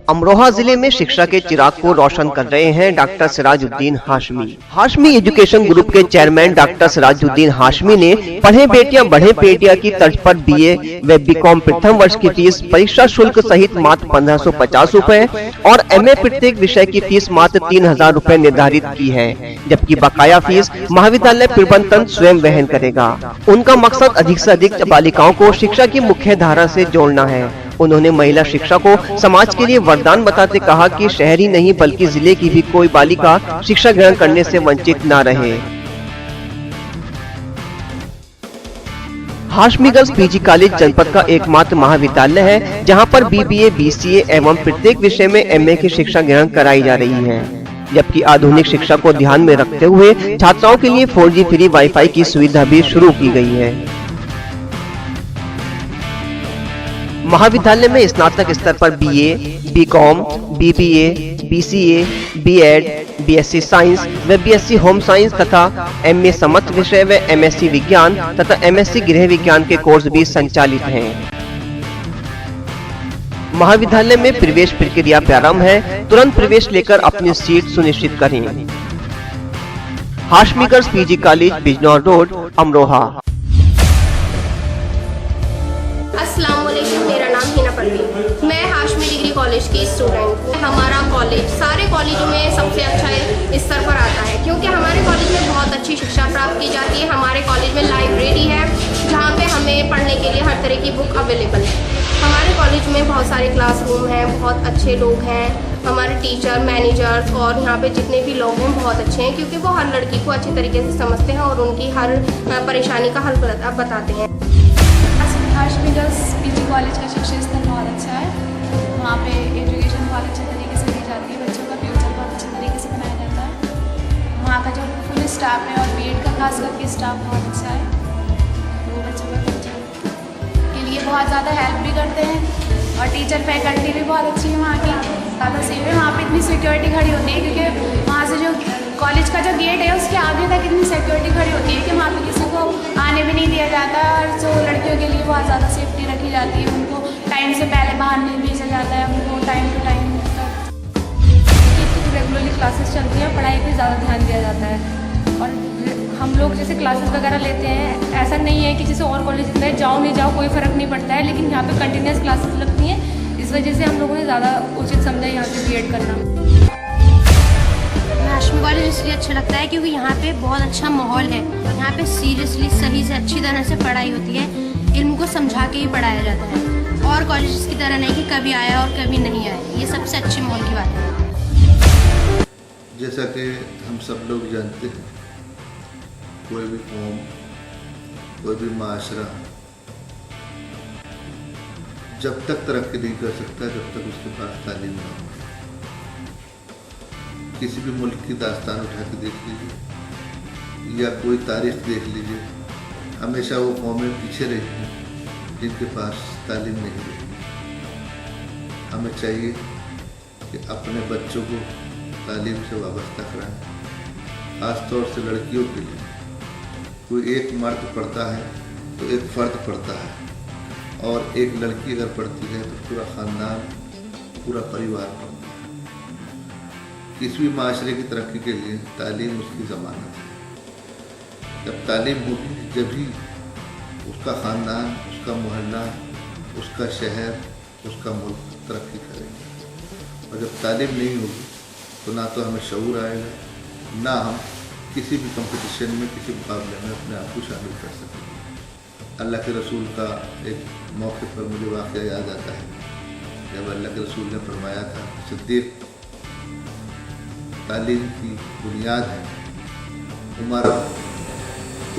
अमरोहा जिले में शिक्षा के चिराग को रोशन कर रहे हैं doctor Sirajuddin Hashmi. Hashmi education group के चेयरमैन डॉक्टर सिराजुद्दीन हाशमी ने पढ़े बेटियां बढ़े बेटियां की तर्ज पर बीए व बीकॉम प्रथम वर्ष की फीस परीक्षा शुल्क सहित मात्र 1550 रूपए और एमए प्रत्येक विषय की फीस मात्र 3000 रूपए निर्धारित की है, जबकि बकाया फीस महाविद्यालय प्रबंधन स्वयं वहन करेगा। उनका मकसद अधिक से अधिक बालिकाओं को शिक्षा की मुख्य धारा से जोड़ना है। उन्होंने महिला शिक्षा को समाज के लिए वरदान बताते कहा कि शहर ही नहीं बल्कि जिले की भी कोई बालिका शिक्षा ग्रहण करने से वंचित न रहे। हाशमी गर्ल्स पीजी कॉलेज जनपद का एकमात्र महाविद्यालय है जहां पर बीबीए, बीसीए एवं प्रत्येक विषय में एमए की शिक्षा ग्रहण कराई जा रही है, जबकि आधुनिक शिक्षा को ध्यान में रखते हुए छात्राओं के लिए 4G फ्री वाईफाई की सुविधा भी शुरू की गई है। महाविद्यालय में स्नातक स्तर पर BA, BCom, BBA, BCA, BEd, BSc science व बीएससी होम साइंस तथा एमए समस्त विषय व एमएससी विज्ञान तथा एमएससी गृह विज्ञान के कोर्स भी संचालित हैं। महाविद्यालय में प्रवेश प्रक्रिया प्रारंभ है, तुरंत प्रवेश लेकर अपनी सीट सुनिश्चित करें। Hashmi girls PG college, Bijnor road, Amroha. अस्सलाम वालेकुम, मेरा नाम हिना परवीन, मैं हाशमी डिग्री कॉलेज की स्टूडेंट हूँ। हमारा कॉलेज सारे कॉलेजों में सबसे अच्छा स्तर पर आता है क्योंकि हमारे कॉलेज में बहुत अच्छी शिक्षा प्राप्त की जाती है। हमारे कॉलेज में लाइब्रेरी है जहाँ पे हमें पढ़ने के लिए हर तरह की बुक अवेलेबल है। हमारे कॉलेज में बहुत सारे क्लासरूम हैं, बहुत अच्छे लोग हैं, हमारे टीचर, मैनेजर्स और यहाँ पे जितने भी लोग हैं बहुत अच्छे हैं क्योंकि वो हर लड़की को अच्छी तरीके से समझते हैं और उनकी हर परेशानी का हल बताते हैं। हाशमी गर्ल्स पीजी कॉलेज का शिक्षा स्तर बहुत अच्छा है। वहाँ पे एजुकेशन बहुत अच्छे तरीके से दी जाती है, बच्चों का फ्यूचर बहुत अच्छे तरीके से बनाया जाता है। वहाँ का जो फुल स्टाफ है और बीएड का खास करके स्टाफ बहुत अच्छा है, वो बच्चों का फ्यूचर के लिए बहुत ज़्यादा हेल्प भी करते हैं और टीचर फैकल्टी भी बहुत अच्छी है वहाँ की, ज़्यादा सेफ है। वहाँ पर इतनी सिक्योरिटी खड़ी होती है क्योंकि वहाँ से जो कॉलेज का जो गेट है उसके आगे तक इतनी सिक्योरिटी खड़ी होती है कि वहाँ पे किसी को आने भी नहीं दिया जाता और जो लड़कियों के लिए बहुत ज़्यादा सेफ्टी रखी जाती है। उनको टाइम से पहले बाहर नहीं भेजा जाता है, उनको time to time regularly classes चलती हैं, पढ़ाई पर ज़्यादा ध्यान दिया जाता है। और हम लोग जैसे क्लासेस वगैरह लेते हैं, ऐसा नहीं है कि जैसे और कॉलेज में जाओ नहीं जाओ कोई फ़र्क नहीं पड़ता है, लेकिन यहाँ पर कंटिन्यूस क्लासेस लगती हैं। इस वजह से हम लोगों ने ज़्यादा उचित समझा यहाँ से बीएड करना। हाशमी कॉलेज इसलिए अच्छा लगता है क्योंकि यहाँ पे बहुत अच्छा माहौल है। यहाँ पे सीरियसली सही से अच्छी तरह से पढ़ाई होती है, इल्म को समझा के ही पढ़ाया जाता है और कॉलेज की तरह नहीं कि कभी आया और कभी नहीं आया। ये सबसे अच्छे माहौल की बात है। जैसा कि हम सब लोग जानते हैं, कोई भी कौम, कोई भी माशरा जब तक तरक्की नहीं कर सकता जब तक उसके पास तालीम ना हो। किसी भी मुल्क की दास्तान उठा के देख लीजिए या कोई तारीख देख लीजिए, हमेशा वो कौमें पीछे रही हैं जिनके पास तालीम नहीं रही। हमें चाहिए कि अपने बच्चों को तालीम से वाबस्ता कराएं, ख़ास तौर से लड़कियों के लिए। कोई एक मर्द पढ़ता है तो एक फ़र्द पढ़ता है और एक लड़की अगर पढ़ती है तो पूरा ख़ानदान, पूरा परिवार पढ़ता है। किसी भी माशरे की तरक्की के लिए तालीम उसकी ज़मानत है। जब तालीम होगी जब ही उसका ख़ानदान, उसका मोहल्ला, उसका शहर, उसका मुल्क तरक्की करेगा। और जब तालीम नहीं होगी तो ना तो हमें शऊर आएगा, ना हम किसी भी कंपटीशन में, किसी मुकाबले में अपने आप को शामिल कर सकेंगे। अल्लाह के रसूल का एक मौके पर मुझे वाक़या याद आता है जब अल्लाह के रसूल ने फरमाया था, सिद्दीक़ तालीम की बुनियाद है, उमर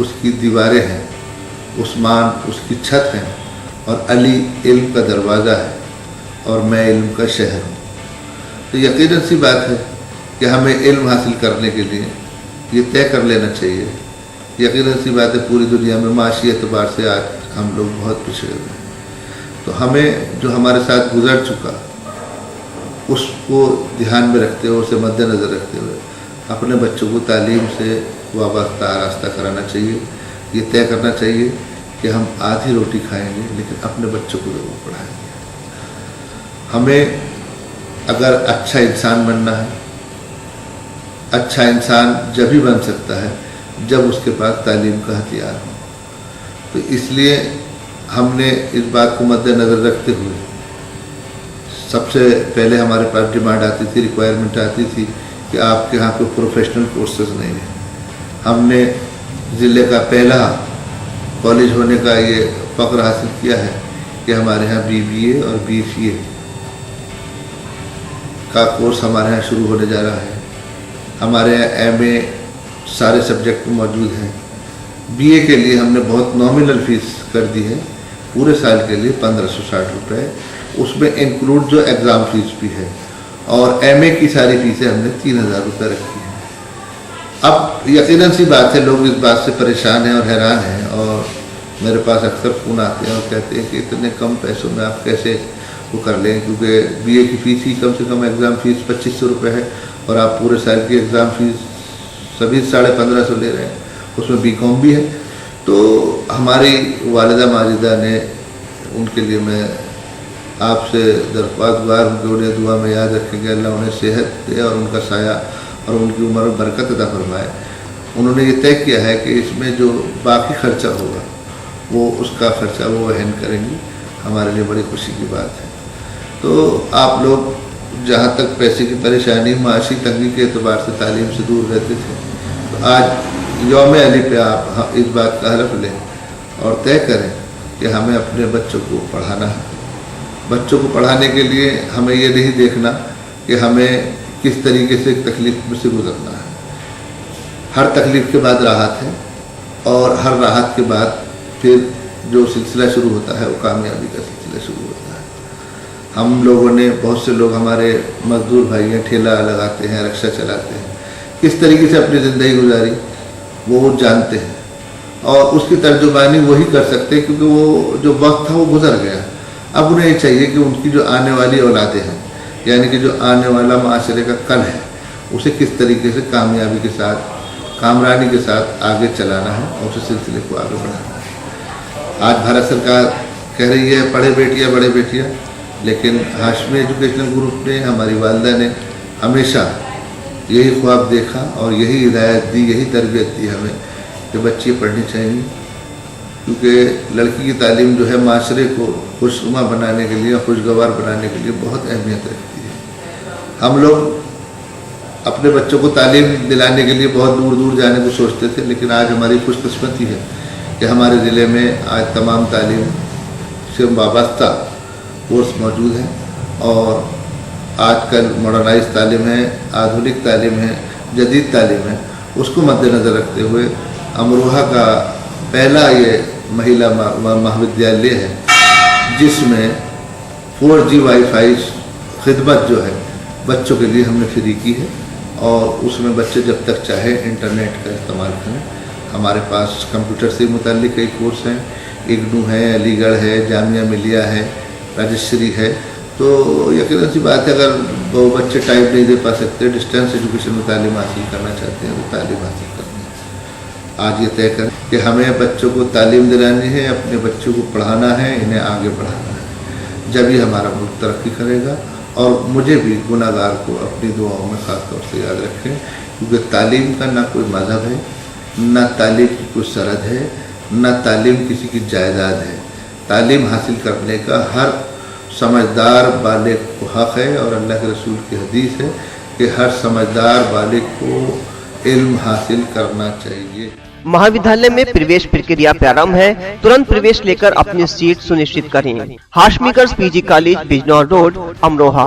उसकी दीवारें हैं, उस्मान उसकी छत है और अली इल्म का दरवाज़ा है और मैं इल्म का शहर हूँ। तो यकीनन सी बात है कि हमें इल्म हासिल करने के लिए ये तय कर लेना चाहिए। यकीनन सी बात है पूरी दुनिया में माशी एतबार से आज हम लोग बहुत पिछड़े हुए हैं, तो हमें जो हमारे साथ गुजर चुका उसको ध्यान में रखते हुए, उसे मद्देनज़र रखते हुए अपने बच्चों को तालीम से वाबस्ता आरास्ता कराना चाहिए। ये तय करना चाहिए कि हम आधी रोटी खाएंगे लेकिन अपने बच्चों को ज़रूर पढ़ाएंगे। हमें अगर अच्छा इंसान बनना है, अच्छा इंसान जब ही बन सकता है जब उसके पास तालीम का हथियार हो। तो इसलिए हमने इस बात को मद्देनज़र रखते हुए सबसे पहले हमारे पास डिमांड आती थी, रिक्वायरमेंट आती थी कि आपके यहाँ कोई प्रोफेशनल कोर्सेज नहीं है। हमने ज़िले का पहला कॉलेज होने का ये फ़ख्र हासिल किया है कि हमारे यहाँ BBA और BCA का कोर्स हमारे यहाँ शुरू होने जा रहा है। हमारे यहाँ MA सारे सब्जेक्ट में मौजूद हैं। BA के लिए हमने बहुत नॉमिनल फ़ीस कर दी है, पूरे साल के लिए 1560 रुपये, उसमें इंक्लूड जो एग्ज़ाम फ़ीस भी है, और MA की सारी फ़ीसें हमने 3000 रुपये रखी हैं। अब यकीनन सी बात है, लोग इस बात से परेशान हैं और हैरान हैं, और मेरे पास अक्सर फ़ोन आते हैं और कहते हैं कि इतने कम पैसों में आप कैसे वो कर लें, क्योंकि BA की फ़ीस ही कम से कम एग्ज़ाम फ़ीस 2500 रुपये है, और आप पूरे साल की एग्ज़ाम फ़ीस सभी 1550 ले रहे हैं, उसमें BCom भी है। तो हमारी वालिदा माजिदा ने, उनके लिए मैं आपसे दरख्वास्तगार हूँ कि उन्हें दुआ में याद रखेंगे, अल्लाह उन्हें सेहत दे और उनका साया और उनकी उम्र में बरकत अता फरमाए। उन्होंने ये तय किया है कि इसमें जो बाकी खर्चा होगा वो उसका खर्चा वो वहन करेंगी। हमारे लिए बड़ी खुशी की बात है। तो आप लोग जहाँ तक पैसे की परेशानी, माशी तंगी के एतबार से तालीम से दूर रहते थे, तो आज यौम अली पे आप इस बात का हलफ लें और तय करें कि हमें अपने बच्चों को पढ़ाना है। बच्चों को पढ़ाने के लिए हमें ये नहीं देखना कि हमें किस तरीके से तकलीफ में से गुजरना है। हर तकलीफ़ के बाद राहत है, और हर राहत के बाद फिर जो सिलसिला शुरू होता है वो कामयाबी का सिलसिला शुरू होता है। हम लोगों ने, बहुत से लोग हमारे मजदूर भाई हैं, ठेला लगाते हैं, रिक्शा चलाते हैं, किस तरीके से अपनी ज़िंदगी गुजारी वो जानते हैं, और उसकी तर्जुमानी वही कर सकते हैं, क्योंकि वो जो वक्त था वो गुजर गया। अब उन्हें ये चाहिए कि उनकी जो आने वाली औलादें हैं, यानी कि जो आने वाला माशरे का कल है, उसे किस तरीके से कामयाबी के साथ, कामरानी के साथ आगे चलाना है और उस सिलसिले को आगे बढ़ाना है। आज भारत सरकार कह रही है पढ़े बेटियां बड़े बेटियां, लेकिन हाशमी एजुकेशनल ग्रुप ने, हमारी वालिदा ने हमेशा यही ख्वाब देखा और यही हिदायत दी, यही तरबियत दी हमें कि बच्चे पढ़नी चाहिए, क्योंकि लड़की की तालीम जो है माशरे को खुशनुमा बनाने के लिए, खुशगवार बनाने के लिए बहुत अहमियत रखती है। हम लोग अपने बच्चों को तालीम दिलाने के लिए बहुत दूर दूर जाने को सोचते थे, लेकिन आज हमारी खुशकिस्मती है कि हमारे ज़िले में आज तमाम तालीम से वाबस्ता कोर्स मौजूद हैं, और आजकल मॉडर्नाइज तालीम है, आधुनिक तालीम है, जदीद तालीम है। उसको मद्देनज़र रखते हुए अमरोहा का पहला ये महिला महाविद्यालय है जिसमें 4G वाईफाई खिदमत जो है बच्चों के लिए हमने फ्री की है, और उसमें बच्चे जब तक चाहे इंटरनेट का इस्तेमाल करें। हमारे पास कंप्यूटर से मुताल्लिक़ कई कोर्स हैं, इग्नू है, अलीगढ़ है, जामिया मिलिया है, रजिस्ट्री है। तो यकीनन सी बात है, अगर वो बच्चे टाइम नहीं दे पा सकते, डिस्टेंस एजुकेशन में तालीम हासिल करना चाहते हैं, तो तालीम हासिल करनी है। आज ये तय करें कि हमें बच्चों को तालीम दिलानी है, अपने बच्चों को पढ़ाना है, इन्हें आगे बढ़ाना है, जब ही हमारा मुल्क तरक्की करेगा। और मुझे भी गुनाहगार को अपनी दुआओं में ख़ास तौर से याद रखें, क्योंकि तालीम का ना कोई मज़हब है, ना तालीम की कोई सरहद है, ना तालीम किसी की जायदाद है। तालीम हासिल करने का हर समझदार बालिग को हक़ है, और अल्लाह के रसूल की हदीस है कि हर समझदार बालिग को इल्म हासिल करना चाहिए। महाविद्यालय में प्रवेश प्रक्रिया प्रारंभ है, तुरंत प्रवेश लेकर अपनी सीट सुनिश्चित करें। Hashmi girls PG college, Bijnor road, Amroha.